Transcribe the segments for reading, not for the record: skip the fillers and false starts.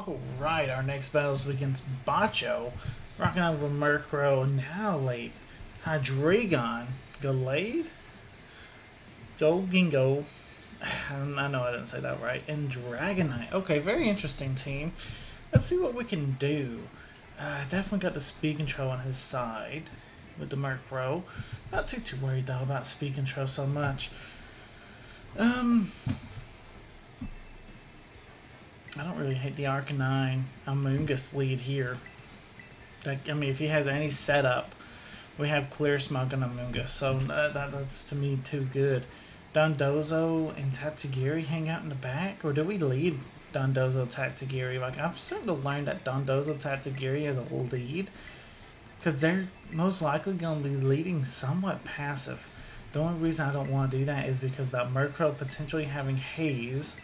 Alright, our next battle is against Bacho. Rocking out with Murkrow, now late. Hydreigon. Gallade? Go. I know I didn't say that right. And Dragonite. Okay, very interesting team. Let's see what we can do. Definitely got the speed control on his side with the Murkrow. Not too worried though about speed control so much. I don't really hate the Arcanine Amoonguss lead here. Like, I mean, if he has any setup, we have Clear Smog and Amoonguss, so that's to me too good. Dondozo and Tatsugiri hang out in the back, or do we lead Dondozo Tatsugiri? Like, I'm starting to learn that Dondozo Tatsugiri is a lead, because they're most likely going to be leading somewhat passive. The only reason I don't want to do that is because that Murkrow potentially having Haze.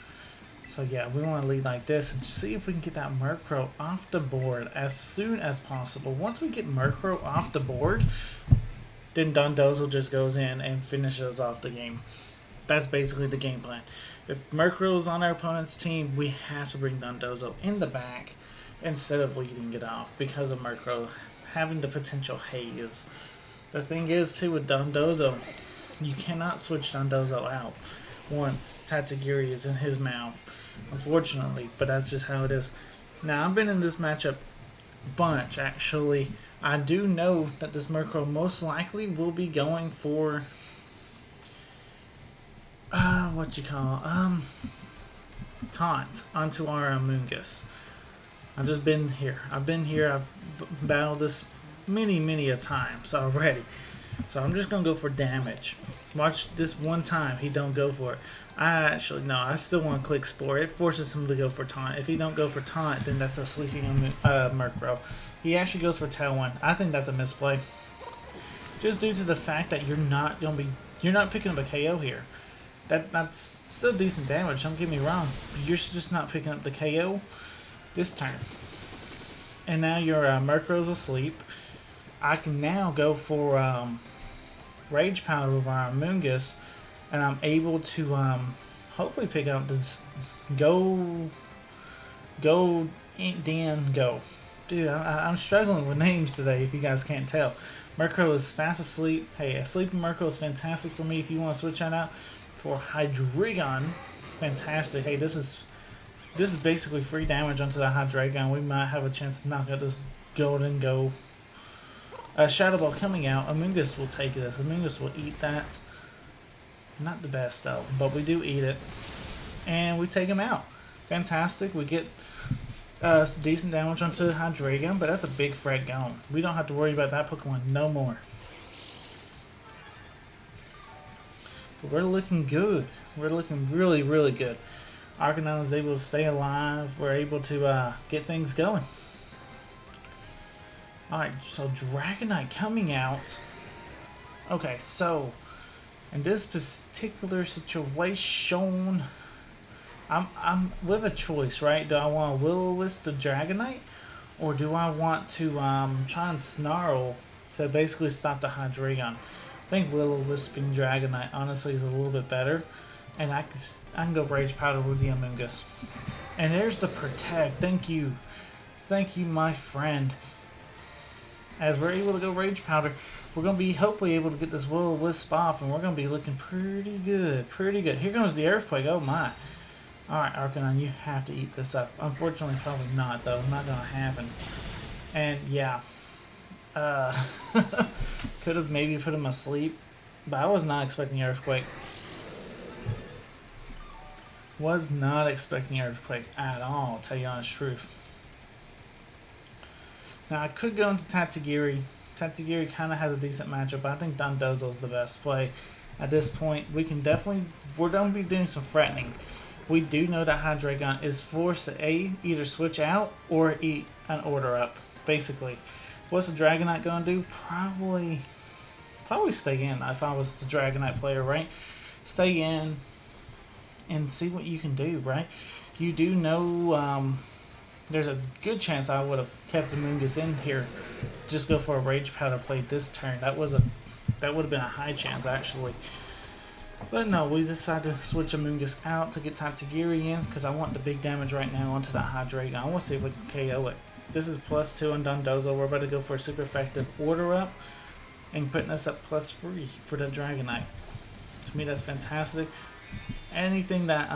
So yeah, we want to lead like this and see if we can get that Murkrow off the board as soon as possible. Once we get Murkrow off the board, then Dondozo just goes in and finishes off the game. That's basically the game plan. If Murkrow is on our opponent's team, we have to bring Dondozo in the back instead of leading it off because of Murkrow having the potential haze. The thing is too with Dondozo, you cannot switch Dondozo out once Tatsugiri is in his mouth, unfortunately, but that's just how it is. Now, I've been in this matchup a bunch, actually. I do know that this Murkrow most likely will be going for taunt onto our Amoonguss. I've just been here. I've battled this many a times already. So I'm just gonna go for damage. Watch this one time he don't go for it. I still want to click Spore. It forces him to go for taunt. If he don't go for taunt, then that's a sleeping Murkrow. He actually goes for Tailwind. I think that's a misplay. Just due to the fact that you're not picking up a KO here. That's still decent damage, don't get me wrong. But you're just not picking up the KO this turn. And now your Murkrow's asleep. I can now go for Rage Powder with our Amoonguss, and I'm able to hopefully pick up this Go. Dude, I'm struggling with names today, if you guys can't tell. Murkrow is fast asleep. Hey, a sleeping Murkrow is fantastic for me if you want to switch that out. For Hydreigon, fantastic. Hey, this is basically free damage onto the Hydreigon. We might have a chance to knock out this Golden Go. Shadow Ball coming out. Amoonguss will take this. Amoonguss will eat that. Not the best though, but we do eat it. And we take him out. Fantastic. We get decent damage onto Hydreigon, but that's a big threat gone. We don't have to worry about that Pokemon no more. So we're looking good. We're looking really good. Arcanine is able to stay alive. We're able to get things going. Alright, so Dragonite coming out. Okay, so in this particular situation, I'm with a choice, right? Do I want to Will-O-Wisp the Dragonite, or do I want to try and Snarl to basically stop the Hydreigon? I think Will-O-Wisping Dragonite honestly is a little bit better, and I can go Rage Powder with the Amoonguss. And there's the Protect. Thank you, my friend. As we're able to go Rage Powder, we're going to be hopefully able to get this Will-O-Wisp off, and we're going to be looking pretty good. Here comes the Earthquake. Oh my. Alright, Arcanine, you have to eat this up. Unfortunately, probably not, though. Not going to happen. And yeah. Could have maybe put him asleep, but I was not expecting Earthquake. Was not expecting Earthquake at all, I'll tell you the honest truth. Now, I could go into Tatsugiri. Tatsugiri kind of has a decent matchup, but I think Dondozo is the best play. At this point, we're going to be doing some threatening. We do know that Hydreigon is forced to either switch out or eat an order up, basically. What's the Dragonite going to do? Probably stay in if I was the Dragonite player, right? Stay in and see what you can do, right? You do know there's a good chance I would have kept the Amoonguss in here. Just go for a Rage Powder play this turn. That would have been a high chance, actually. But no, we decided to switch Amoonguss out to get Tatsugiri in because I want the big damage right now onto that Hydreigon. I want to see if we can KO it. This is +2 on Dondozo. We're about to go for a super effective order up and putting us up +3 for the Dragonite. To me, that's fantastic. Anything that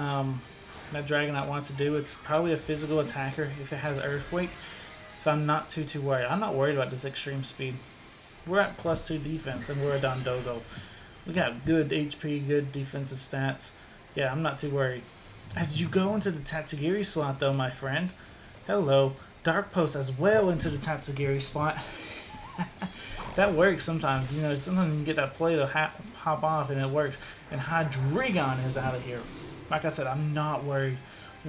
that Dragonite wants to do, it's probably a physical attacker if it has Earthquake. So I'm not too worried. I'm not worried about this extreme speed. We're at +2 defense and we're a Dondozo. We got good HP, good defensive stats. Yeah, I'm not too worried. As you go into the Tatsugiri slot though, my friend. Hello. Dark Post as well into the Tatsugiri spot. That works sometimes. You know, sometimes you can get that play to hop off and it works. And Hydreigon is out of here. Like I said, I'm not worried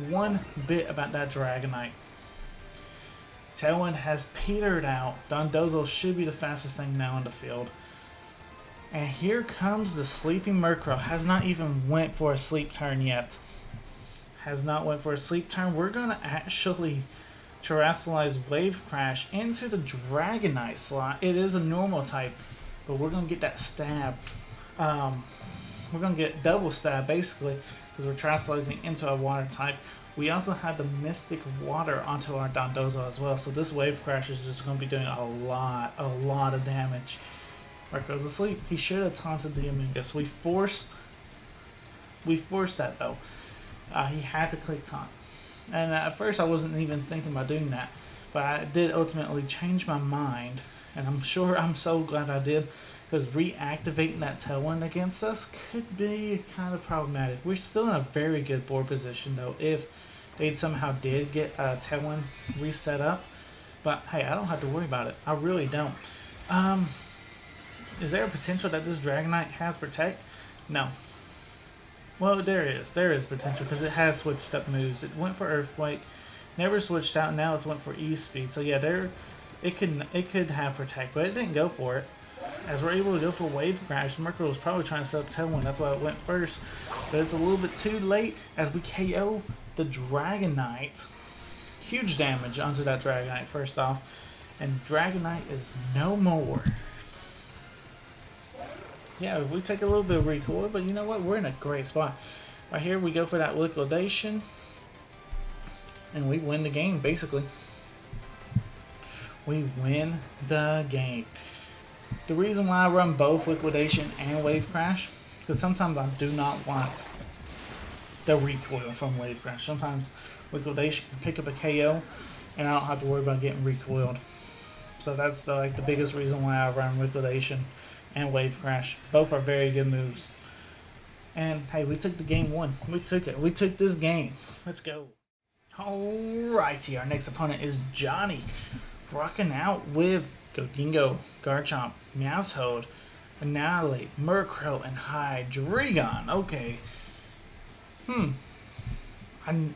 one bit about that Dragonite. Tailwind has petered out. Dondozo should be the fastest thing now in the field. And here comes the Sleeping Murkrow. Has not even went for a sleep turn yet. Has not went for a sleep turn. We're going to actually Terrasilize Wave Crash into the Dragonite slot. It is a normal type, but we're going to get that stab. We're going to get double stab basically because we're Terrasilizing into a water type. We also have the Mystic Water onto our Dondozo as well, so this Wave Crash is just going to be doing a lot of damage. Mark goes asleep. He should have taunted the Amoonguss. We forced that though. He had to click taunt. And at first I wasn't even thinking about doing that. But I did ultimately change my mind. And I'm so glad I did. Because reactivating that Tailwind against us could be kind of problematic. We're still in a very good board position though if they somehow did get Tailwind reset up. But hey, I don't have to worry about it. I really don't. Is there a potential that this Dragonite has Protect? No. Well, there is. There is potential because it has switched up moves. It went for Earthquake, never switched out, and now it's went for E-Speed. So yeah, it could have Protect, but it didn't go for it. As we're able to go for Wave Crash, Murkrow was probably trying to set up Tailwind. That's why it went first. But it's a little bit too late as we KO the Dragonite. Huge damage onto that Dragonite first off. And Dragonite is no more. Yeah, we take a little bit of recoil, but you know what? We're in a great spot. Right here, we go for that liquidation, and we win the game, basically. We win the game. The reason why I run both liquidation and Wave Crash, because sometimes I do not want the recoil from Wave Crash. Sometimes liquidation can pick up a KO, and I don't have to worry about getting recoiled. So that's like the biggest reason why I run liquidation and Wave Crash. Both are very good moves. And hey, we took the game one. We took it. We took this game. Let's go. Alrighty, our next opponent is Johnny. Rocking out with Gogingo, Garchomp, Meowshold, Annihilate, Murkrow, and Hydreigon. Okay.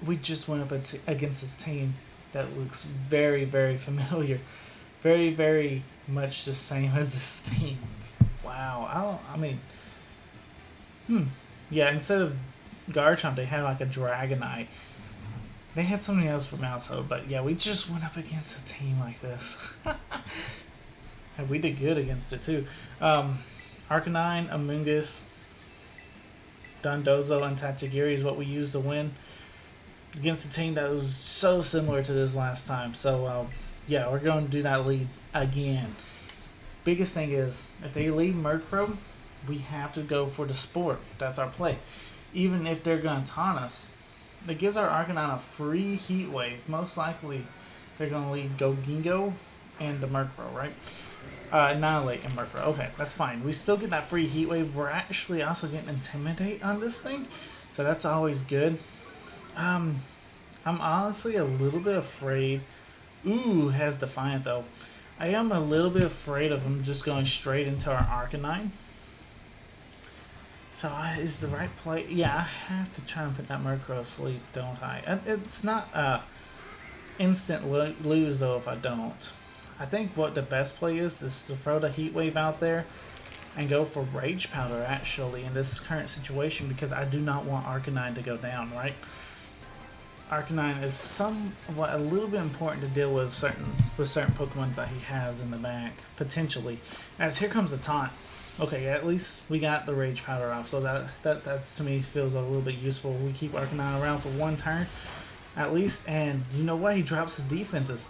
We just went up against this team that looks very, very familiar. Very, very much the same as this team. Wow. Yeah, instead of Garchomp, they had like a Dragonite. They had something else for Meowshold, but yeah, we just went up against a team like this. And we did good against it too. Arcanine, Amoonguss, Dondozo, and Tatsugiri is what we used to win against a team that was so similar to this last time. So yeah, we're going to do that lead again. Biggest thing is, if they lead Murkrow, we have to go for the Sport. That's our play. Even if they're going to taunt us, it gives our Arcanine a free Heat Wave. Most likely, they're going to lead Gogingo and the Murkrow, right? Annihilate and Murkrow. Okay, that's fine. We still get that free Heat Wave. We're actually also getting Intimidate on this thing, so that's always good. I'm honestly a little bit afraid. Ooh, has Defiant though. I am a little bit afraid of him just going straight into our Arcanine. So is the right play? Yeah, I have to try and put that Murkrow asleep, don't I? It's not instant lose though if I don't. I think what the best play is to throw the Heat Wave out there and go for Rage Powder actually in this current situation because I do not want Arcanine to go down, right? Arcanine is somewhat a little bit important to deal with certain Pokemon that he has in the back, potentially. As here comes the taunt. Okay, at least we got the Rage Powder off, so that to me feels a little bit useful. We keep Arcanine around for one turn, at least, and you know what? He drops his defenses.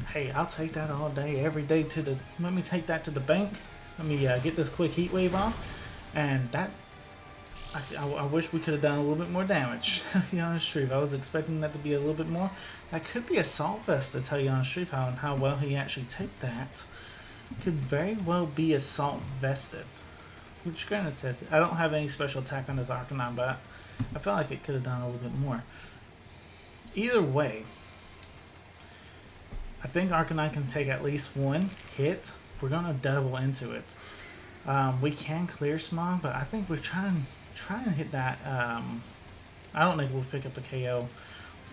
Hey, I'll take that all day, every day to the... Let me take that to the bank. Let me get this quick Heat Wave off, and that... I wish we could have done a little bit more damage, to tell you honest truth. I was expecting that to be a little bit more. That could be Assault Vest, to tell you honest truth, how well he actually take that. Could very well be Assault Vested. Which, granted, I don't have any special attack on this Arcanine, but I felt like it could have done a little bit more. Either way, I think Arcanine can take at least one hit. We're going to double into it. We can clear Smog, but I think we're trying to hit that. I don't think we'll pick up a KO.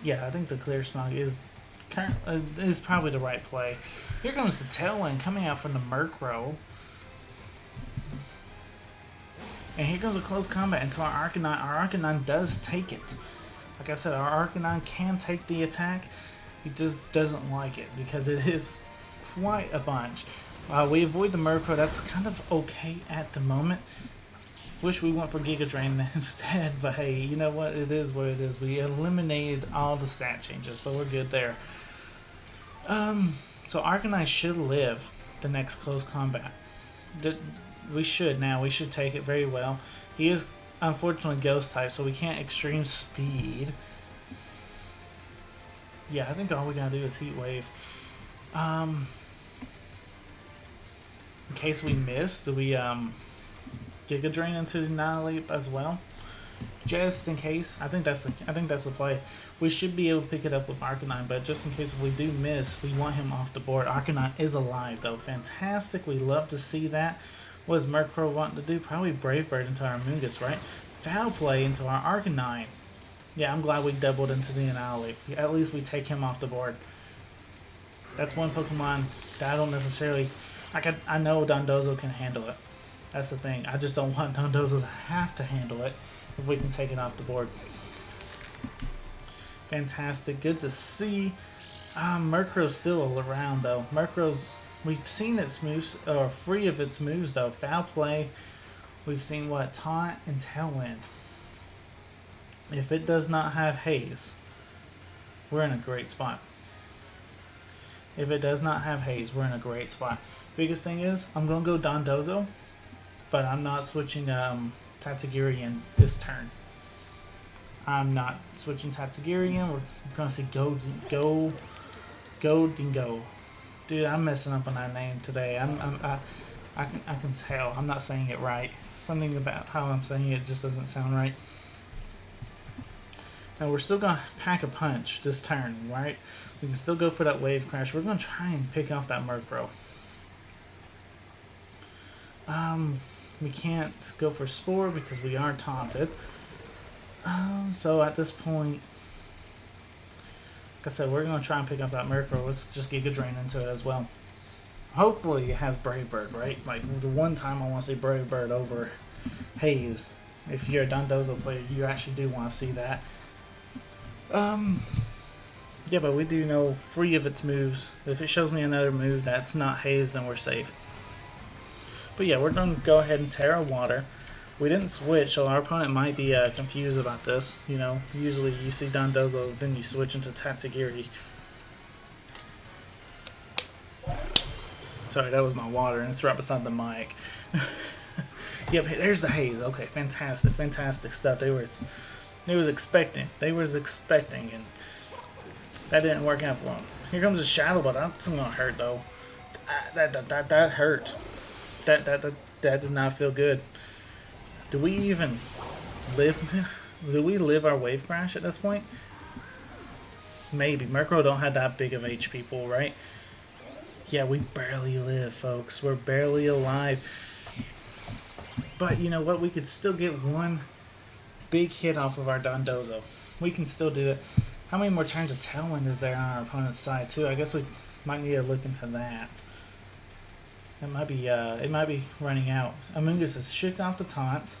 Yeah, I think the clear Smog is probably the right play. Here comes the Tailwind coming out from the Murkrow. And here comes a close combat into our Arcanine. Our Arcanine does take it. Like I said, our Arcanine can take the attack. He just doesn't like it because it is quite a bunch. We avoid the Murkrow. That's kind of okay at the moment. Wish we went for Giga Drain instead, but hey, you know what? It is what it is. We eliminated all the stat changes, so we're good there. So Arcanine should live the next close combat. We should now. We should take it very well. He is unfortunately Ghost type, so we can't Extreme Speed. Yeah, I think all we gotta do is Heat Wave. In case we miss, do we Giga Drain into the Annihilate as well? Just in case. I think that's the play. We should be able to pick it up with Arcanine, but just in case if we do miss, we want him off the board. Arcanine is alive though. Fantastic. We love to see that. What does Murkrow want to do? Probably Brave Bird into our Mungus, right? Foul Play into our Arcanine. Yeah, I'm glad we doubled into the Annihilate. At least we take him off the board. That's one Pokemon that I don't necessarily... I know Dondozo can handle it. That's the thing. I just don't want Dondozo to have to handle it if we can take it off the board. Fantastic. Good to see. Murkrow's still around, though. Murkrow's... We've seen its moves, or free of its moves, though. Foul Play. We've seen, what? Taunt and Tailwind. If it does not have Haze, we're in a great spot. If it does not have Haze, we're in a great spot. Biggest thing is, I'm going to go Dondozo, but I'm not switching Tatsugiri in this turn. I'm not switching Tatsugiri in. We're going to see Go Dingo. Dude, I'm messing up on that name today. I can tell. I'm not saying it right. Something about how I'm saying it just doesn't sound right. Now we're still going to pack a punch this turn, right? We can still go for that Wave Crash. We're going to try and pick off that Murkrow. We can't go for Spore because we are taunted. So at this point, like I said, we're going to try and pick up that Murkrow. Let's just Giga Drain into it as well. Hopefully it has Brave Bird, right? Like the one time I want to see Brave Bird over Haze. If you're a Dondozo player, you actually do want to see that. Yeah, but we do know free of its moves. If it shows me another move that's not Haze, then we're safe. But yeah, we're going to go ahead and Terra Water. We didn't switch, so our opponent might be confused about this. You know, usually you see Dondozo, then you switch into Tatsugiri. Sorry, that was my water, and it's right beside the mic. Yep, there's the Haze. Okay, fantastic, fantastic stuff. They was expecting, and that didn't work out for them. Here comes a Shadow Ball. That's gonna hurt though. That hurt. That did not feel good. Do we even live? Do we live our Wave Crash at this point? Maybe. Murkrow don't have that big of HP pool, right? Yeah, we barely live, folks. We're barely alive. But you know what? We could still get one big hit off of our Dondozo. We can still do it. How many more turns of Tailwind is there on our opponent's side, too? I guess we might need to look into that. It might be running out. Amoonguss is shooting off the taunt.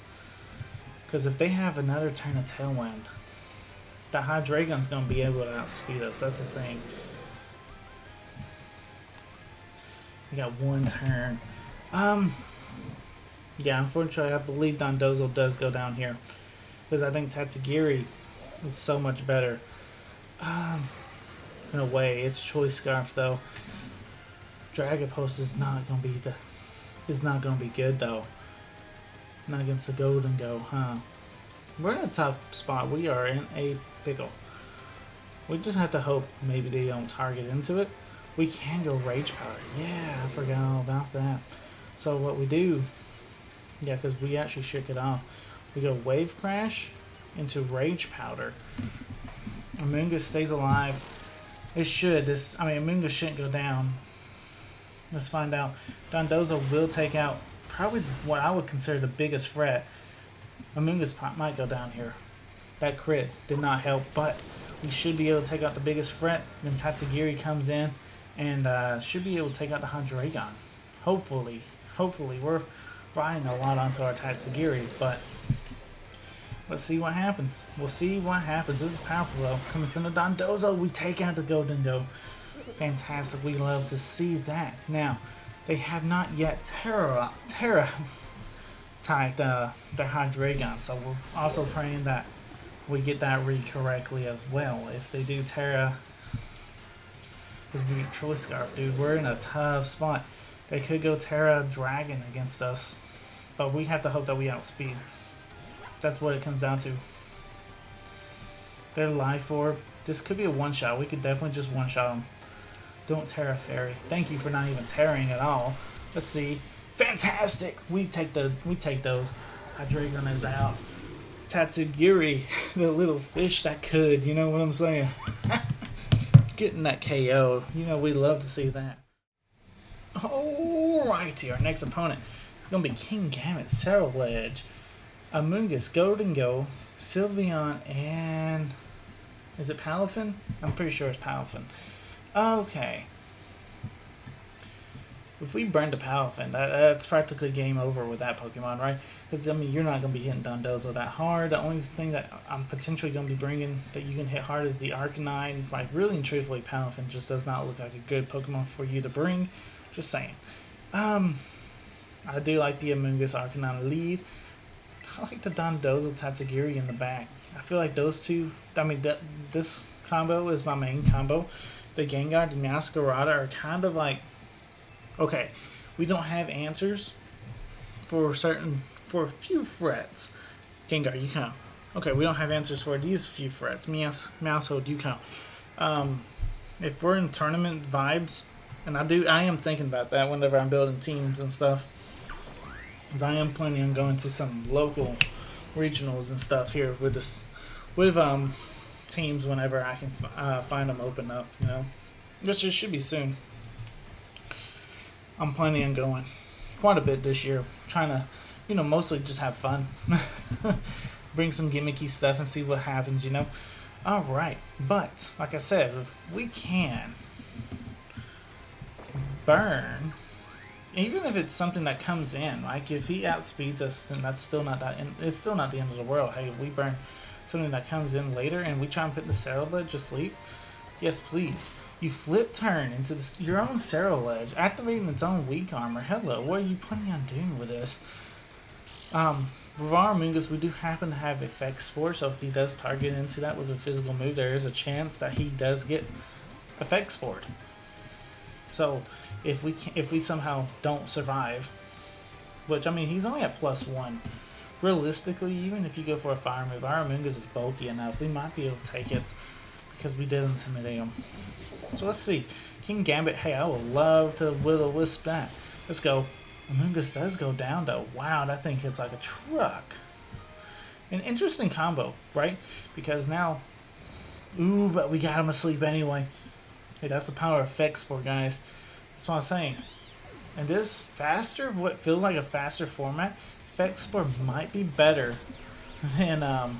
Because if they have another turn of Tailwind, the Hydreigon's going to be able to outspeed us. That's the thing. We got one turn. Yeah, unfortunately, I believe Dondozo does go down here. Because I think Tatsugiri is so much better. In a way, it's Choice Scarf though. Dragon Post is not gonna be good though. Not against the Golden Go, huh? We're in a tough spot. We are in a pickle. We just have to hope maybe they don't target into it. We can go Rage Powder. Yeah, I forgot all about that. So what we do, yeah, because we actually shook it off. We go Wave Crash into Rage Powder. Amoonguss stays alive. It should. Amoonguss shouldn't go down. Let's find out. Dondozo will take out probably what I would consider the biggest threat. Amoonguss might go down here. That crit did not help, but we should be able to take out the biggest threat. Then Tatsugiri comes in and should be able to take out the Hydreigon. Hopefully. We're riding a lot onto our Tatsugiri, but let's see what happens. We'll see what happens. This is powerful though. Coming from the Dondozo, we take out the Golden Go. Fantastic. We love to see that. Now, they have not yet Terra typed their Hydreigon, so we're also praying that we get that read correctly as well. If they do Terra, because we get Choice Scarf, dude, we're in a tough spot. They could go Terra Dragon against us, but we have to hope that we outspeed. That's what it comes down to. Their Life Orb. This could be a one-shot. We could definitely just one-shot them. Don't Terra Fairy. Thank you for not even Terraing at all. Let's see. Fantastic! We take those. Hydreigon is out. Tatsugiri, the little fish that could. You know what I'm saying? Getting that KO. You know, we love to see that. Alrighty, our next opponent is going to be Kingambit, Ceruledge, Amoonguss, Golden Go, Sylveon, and is it Palafin? I'm pretty sure it's Palafin. Okay. If we burn the Palafin, that's practically game over with that Pokemon, right? Because, you're not going to be hitting Dondozo that hard. The only thing that I'm potentially going to be bringing that you can hit hard is the Arcanine. Like, really and truthfully, Palafin just does not look like a good Pokemon for you to bring. Just saying. I do like the Amoonguss Arcanine lead. I like the Dondozo Tatsugiri in the back. I feel like those two, this combo is my main combo. The Gengar and Masquerada are kind of like, okay, we don't have answers for a few threats. Gengar, you count. Okay, we don't have answers for these few threats. Mousehold, you count. If we're in tournament vibes, and I am thinking about that whenever I'm building teams and stuff, because I am planning on going to some local regionals and stuff here with teams whenever I can find them open up, which it should be soon. I'm planning on going quite a bit this year, trying to, mostly just have fun, bring some gimmicky stuff and see what happens, All right, but like I said, if we can burn, even if it's something that comes in, like if he outspeeds us, then it's still not the end of the world. Hey, if we burn something that comes in later and we try and put the Ceruledge to sleep, yes please. You flip turn into your own Ceruledge, activating its own weak armor. Hello, what are you planning on doing with this? With our Amoonguss, we do happen to have Effect Spore, so if he does target into that with a physical move, there is a chance that he does get Effect Spored. So if we somehow don't survive, which he's only at +1. Realistically, even if you go for a fire move, our Amoonguss is bulky enough. We might be able to take it because we did intimidate him. So let's see. Kingambit, hey, I would love to will-o-wisp that. Let's go. Amoonguss does go down though. Wow, that thing hits like a truck. An interesting combo, right? Because now, but we got him asleep anyway. Hey, that's the power of Effect Spore, guys. That's what I'm saying. And this faster, what feels like a faster format, Effect Spore might be better than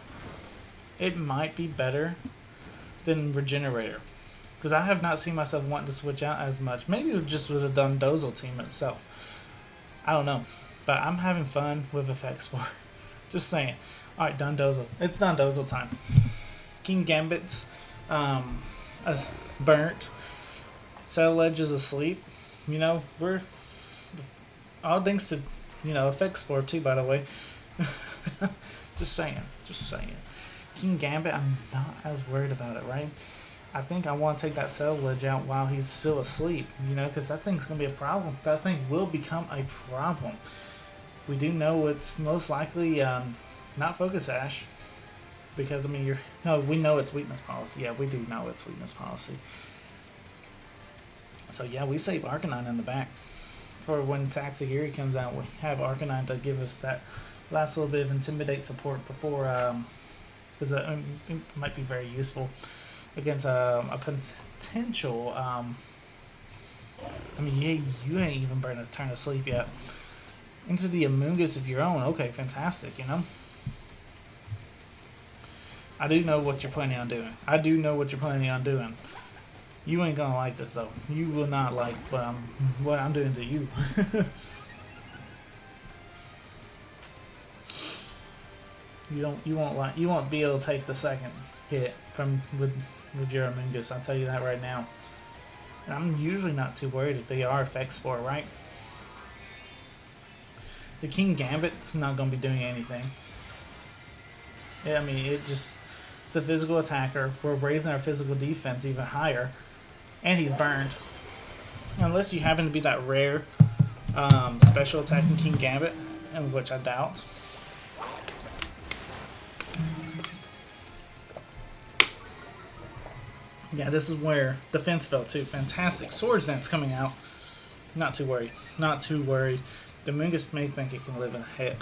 Regenerator. Because I have not seen myself wanting to switch out as much. Maybe just with a Dondozo team itself. I don't know. But I'm having fun with Effect Spore. Just saying. Alright, Dondozo. It's Dondozo time. Kingambit's burnt. Ceruledge is asleep. We're all thanks to You know, effect spore too, by the way. Just saying. Just saying. Kingambit, I'm not as worried about it, right? I think I want to take that Cell Ledge out while he's still asleep, you know, because that thing's going to be a problem. That thing will become a problem. We do know it's most likely not Focus Sash, because, I mean, we know it's Weakness Policy. Yeah, we do know it's Weakness Policy. So, yeah, we save Arcanine in the back. For when Tatsugiri comes out, we have Arcanine to give us that last little bit of Intimidate support before, because it might be very useful against a potential, I mean, you ain't even burned a turn of sleep yet. Into the Amoonguss of your own. Okay, fantastic, you know? I do know what you're planning on doing. You ain't gonna like this, though. You will not like what I'm doing to you. You won't be able to take the second hit with your Amoonguss. I'll tell you that right now. And I'm usually not too worried if they are Effect Spore, right? The Kingambit's not going to be doing anything. Yeah, I mean, it's a physical attacker. We're raising our physical defense even higher. And he's burned. Unless you happen to be that rare special attacking Kingambit, and which I doubt. Yeah, this is where defense fell too. Fantastic. Swords Dance coming out. Not too worried. Not too worried. The Amoonguss may think it can live in a hit.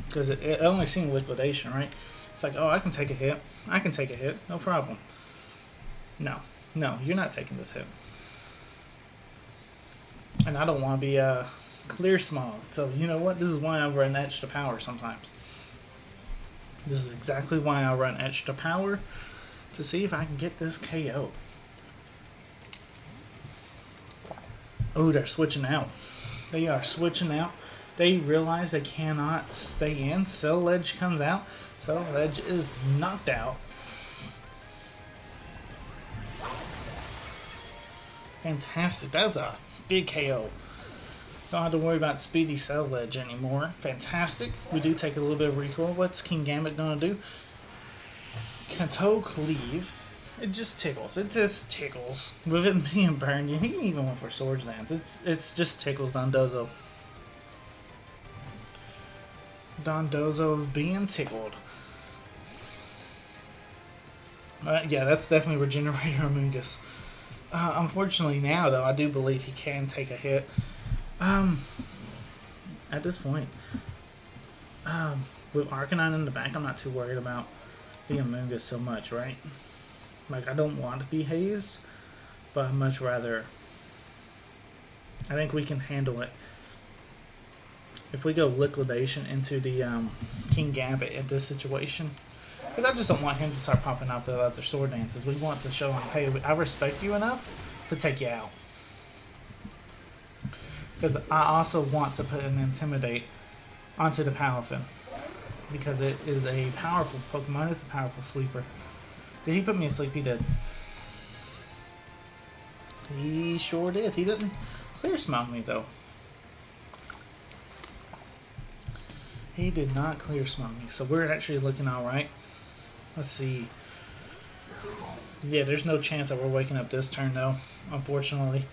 Because it only seen Liquidation, right? It's like, oh, I can take a hit. I can take a hit. No problem. No. No, you're not taking this hit. And I don't want to be Clear Smog. So, you know what? This is why I run Etch to Power sometimes. This is exactly why I run Etch to Power. To see if I can get this KO. Oh, they're switching out. They are switching out. They realize they cannot stay in. Cell Ledge comes out. Cell Ledge is knocked out. Fantastic. That's a big KO. Don't have to worry about Speedy Cell Ledge anymore. Fantastic. We do take a little bit of recoil. What's Kingambit going to do? Kanto Cleave. It just tickles. It just tickles. With it being burned, he even went for Swords Dance. It's just tickles Dondozo. Dondozo being tickled. Yeah, that's definitely Regenerator Amoonguss. Unfortunately now, though, I do believe he can take a hit. At this point, with Arcanine in the back, I'm not too worried about the Amoonguss so much, right? Like, I don't want to be hazed, but I'd much rather... I think we can handle it. If we go Liquidation into the Kingambit in this situation, because I just don't want him to start popping out the other Sword Dances. We want to show him, hey, I respect you enough to take you out. Because I also want to put an Intimidate onto the Palafin. Because it is a powerful Pokemon. It's a powerful sweeper. Did he put me asleep? He did. He sure did. He didn't Clear Smog me, though. He did not Clear Smog me. So we're actually looking alright. Let's see. Yeah, there's no chance that we're waking up this turn, though. Unfortunately.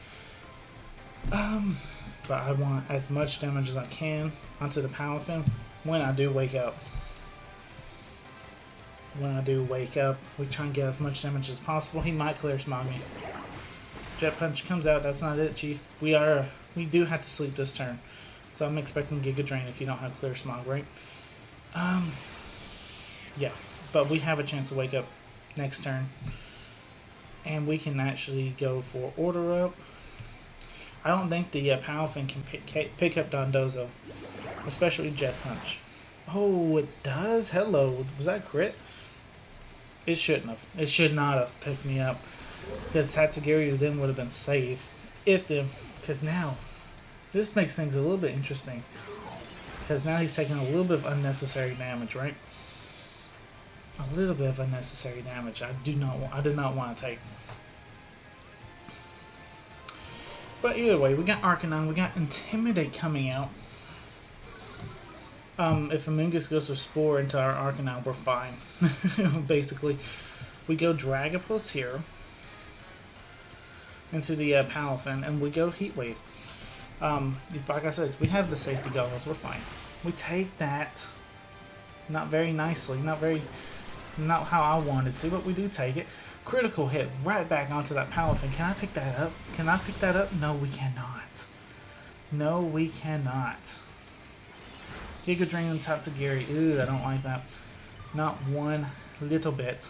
But I want as much damage as I can onto the Palafin when I do wake up. When I do wake up, we try and get as much damage as possible. He might Clear Smog me. Jet Punch comes out. That's not it, Chief. We do have to sleep this turn. So I'm expecting Giga Drain if you don't have Clear Smog, right? Yeah. But we have a chance to wake up next turn. And we can actually go for Order Up. I don't think the Palafin can pick up Dondozo. Especially Jet Punch. Oh, it does? Hello. Was that crit? It shouldn't have. It should not have picked me up. Because Tatsugiri then would have been safe. Because now, this makes things a little bit interesting. Because now he's taking a little bit of unnecessary damage, right? A little bit of unnecessary damage I did not want to take. But either way, we got Arcanine, we got Intimidate coming out. If Amoonguss goes for Spore into our Arcanine, we're fine. Basically, we go Dragapult here into the Palafin, and we go Heat Wave. Like I said, if we have the safety goggles, we're fine. We take that, not very nicely, not how I wanted to, but we do take it. Critical hit right back onto that Palafin. Can I pick that up? Can I pick that up? No, we cannot. No, we cannot. Giga Drain and Tatsugiri. Ooh, I don't like that. Not one little bit.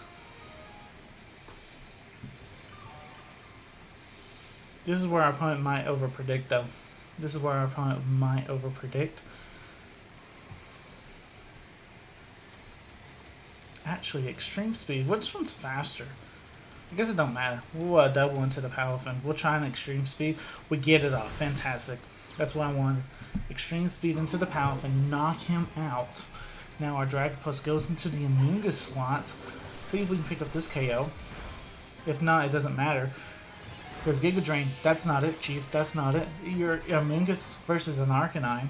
This is where our opponent might overpredict, though. This is where our opponent might overpredict. Actually, Extreme Speed. Which one's faster? I guess it don't matter. We'll double into the Palafin. We'll try an Extreme Speed. We get it off. Fantastic. That's what I wanted. Extreme Speed into the Palafin. Knock him out. Now our Dragapult goes into the Amoonguss slot. See if we can pick up this KO. If not, it doesn't matter. Because Giga Drain, that's not it, Chief. That's not it. Your Amoonguss versus an Arcanine.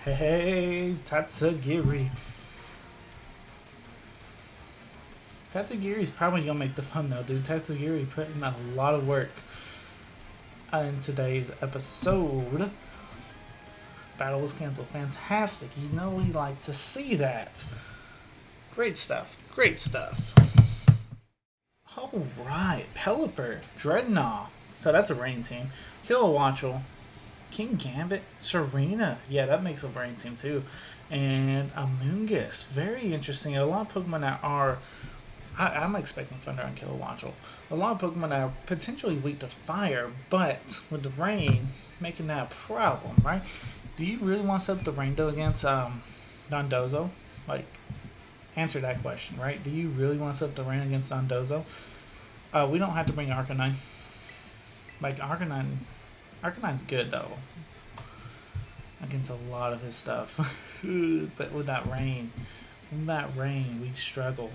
Hey, Tatsugiri. Tatsugiri's probably going to make the fun though, dude. Tatsugiri put in a lot of work in today's episode. Battle was canceled. Fantastic. You know we like to see that. Great stuff. Great stuff. Alright. Pelipper. Dreadnought. So that's a rain team. Kilowattrel. Kingambit. Serena. Yeah, that makes a rain team too. And Amoonguss. Very interesting. A lot of Pokemon that are... I'm expecting Thunder on Kilowattrel. A lot of Pokemon are potentially weak to fire, but with the rain making that a problem, right? Do you really want to set up the rain though against Dondozo? Like, answer that question, right? Do you really want to set up the rain against Dondozo? We don't have to bring Arcanine. Like, Arcanine's good though against a lot of his stuff. But with that rain, we struggle.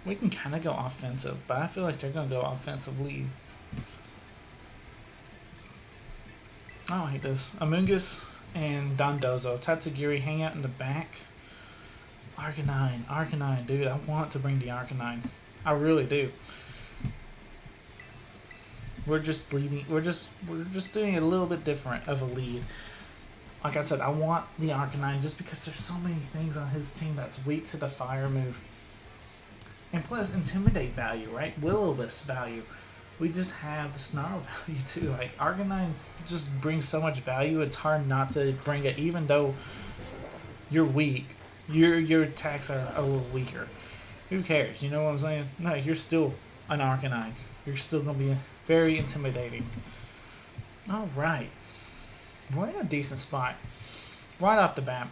We can kind of go offensive, but I feel like they're going to go offensively. I don't hate this. Amoonguss and Dondozo. Tatsugiri hang out in the back. Arcanine, dude. I want to bring the Arcanine. I really do. We're just leading. We're just doing a little bit different of a lead. Like I said, I want the Arcanine just because there's so many things on his team that's weak to the fire move. And plus, Intimidate value, right? Will-O-Wisp value. We just have the Snarl value too. Like, Arcanine just brings so much value, it's hard not to bring it, even though you're weak. Your attacks are a little weaker. Who cares? You know what I'm saying? No, you're still an Arcanine. You're still going to be very intimidating. Alright. We're in a decent spot. Right off the bat.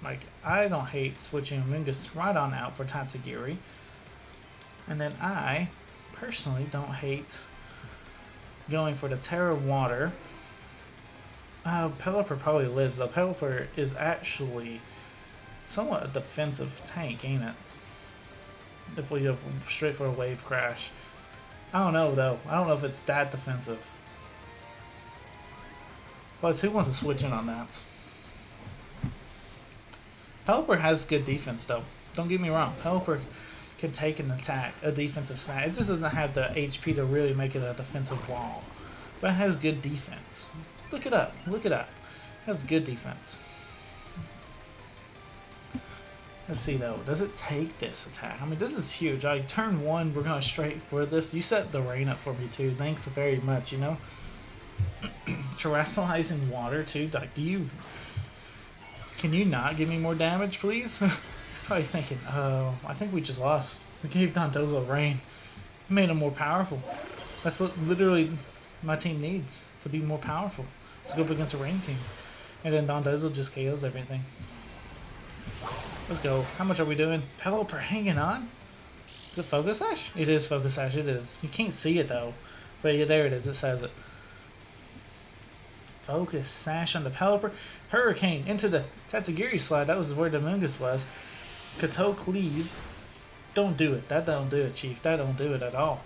Like, I don't hate switching Amoonguss right on out for Tatsugiri. And then I, personally, don't hate going for the Terra Water. Pelipper probably lives, though. Pelipper is actually somewhat a defensive tank, ain't it? If we go straight for a Wave Crash. I don't know, though. I don't know if it's that defensive. But who wants to switch in on that? Pelipper has good defense, though. Don't get me wrong. Pelipper can take an attack, a defensive snap. It just doesn't have the HP to really make it a defensive wall. But it has good defense. Look it up. Look it up. It has good defense. Let's see, though. Does it take this attack? I mean, this is huge. Turn one, we're going straight for this. You set the rain up for me, too. Thanks very much, you know? Terrestrializing water, too. Like, can you not give me more damage, please? He's probably thinking, oh, I think we just lost. We gave Dondozo rain. We made him more powerful. That's what literally my team needs, to be more powerful. To go up against a rain team. And then Dondozo just KOs everything. Let's go. How much are we doing? Pelipper hanging on? Is it Focus Sash? It is Focus Sash, it is. You can't see it though. But yeah, there it is, it says it. Focus Sash on the Pelipper. Hurricane into the Tatsugiri slide. That was where the Amoonguss was. Kato Cleave. Don't do it. That don't do it, Chief. That don't do it at all.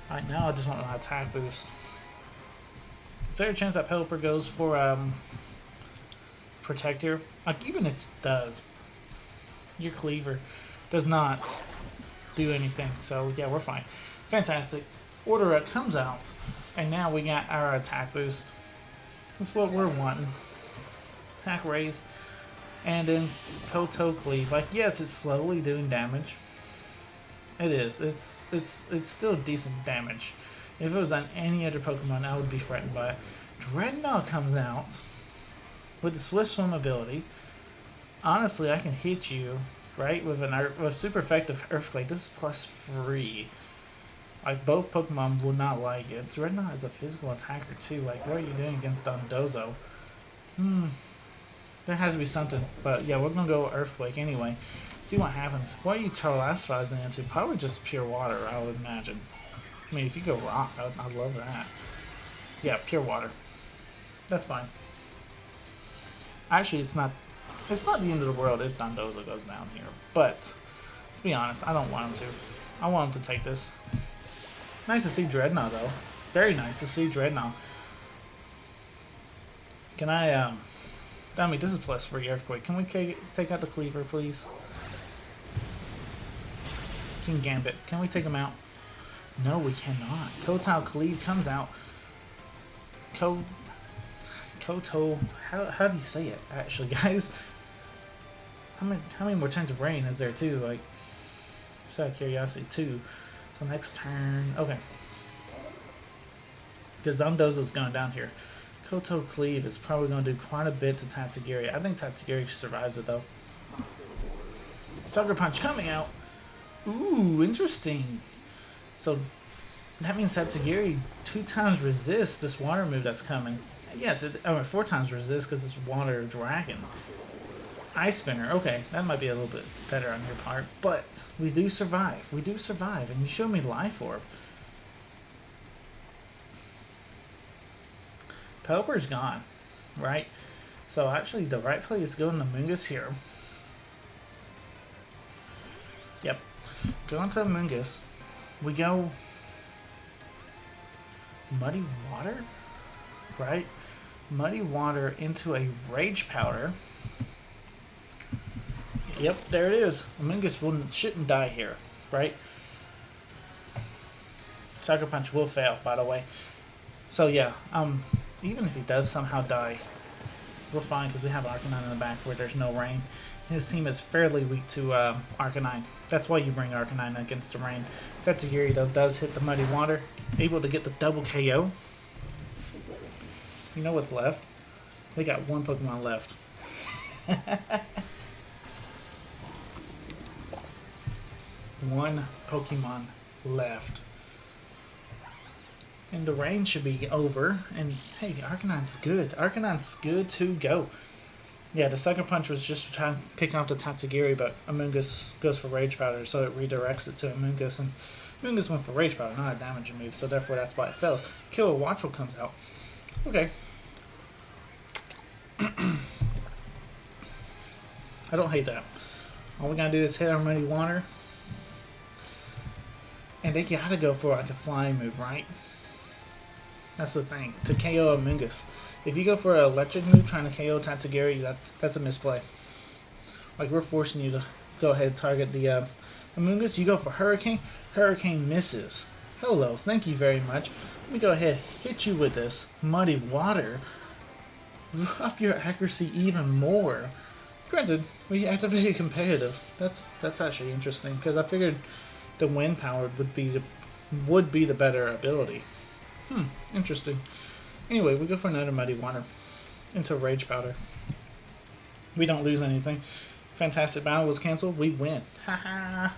Alright, now I just want my attack boost. Is there a chance that Pelipper goes for Protect here? Like, even if it does, your Cleaver does not do anything. So, yeah, we're fine. Fantastic. Order comes out, and now we got our attack boost. That's what we're wanting. Attack raise, and then Koto Cleave. Like, yes, it's slowly doing damage. It is. It's still decent damage. If it was on any other Pokemon, I would be threatened by it. Dreadnought comes out with the Swift Swim ability. Honestly, I can hit you, right, with a super effective Earthquake. This is +3. Like, both Pokemon will not like it. Dreadnought is a physical attacker, too. Like, what are you doing against Dondozo? There has to be something. But, yeah, we're going to go Earthquake anyway. See what happens. What are you terrestrializing into? Probably just pure water, I would imagine. I mean, if you go rock, I'd love that. Yeah, pure water. That's fine. Actually, it's not the end of the world if Dondozo goes down here. But, to be honest, I don't want him to. I want him to take this. Nice to see Dreadnought, though. Very nice to see Dreadnought. Can I, I mean, this is +3 Earthquake. Can we take out the Cleaver, please? Kingambit. Can we take him out? No, we cannot. Koto Cleave comes out. Koto. How do you say it, actually, guys? How many more turns of rain is there, too? Like, just out of curiosity, 2. So next turn. Okay. Because Dondozo's going down here. Koto Cleave is probably going to do quite a bit to Tatsugiri. I think Tatsugiri survives it, though. Sucker Punch coming out. Ooh, interesting. So that means Tatsugiri 2 times resists this water move that's coming. Yes, 4 times resist because it's Water Dragon. Ice Spinner. Okay, that might be a little bit better on your part, but we do survive. We do survive, and you showed me Life Orb. Pelipper's gone, right? So actually, the right play is going to Mungus here. Yep. Going to Mungus. We go Muddy Water, right? Muddy Water into a Rage Powder. Yep, there it is. Mungus shouldn't die here, right? Sucker Punch will fail, by the way. So yeah, even if he does somehow die, we're fine because we have Arcanine in the back where there's no rain. His team is fairly weak to Arcanine. That's why you bring Arcanine against the rain. Tatsugiri, though, does hit the Muddy Water. Able to get the double KO. You know what's left? They got 1 Pokemon left. One Pokemon left. And the rain should be over. And hey, Arcanine's good. Arcanine's good to go. Yeah, the Sucker Punch was just trying to pick off the Tatsugiri, but Amoonguss goes for Rage Powder, so it redirects it to Amoonguss. And Amoonguss went for Rage Powder, not a damaging move, so therefore that's why it fails. Killer Watchel comes out. Okay. I don't hate that. All we gotta do is hit our Muddy Water. And they gotta go for like a flying move, right? That's the thing. To KO Amoonguss. If you go for an electric move trying to KO Tatsugiri, that's a misplay. Like, we're forcing you to go ahead and target the Amoonguss. You go for Hurricane. Hurricane misses. Hello, thank you very much. Let me go ahead and hit you with this Muddy Water. Drop your accuracy even more. Granted, we activated competitive. That's actually interesting because I figured the wind powered would be the better ability. Interesting. Anyway, we go for another Muddy Water into Rage Powder. We don't lose anything. Fantastic battle was canceled. We win. Haha.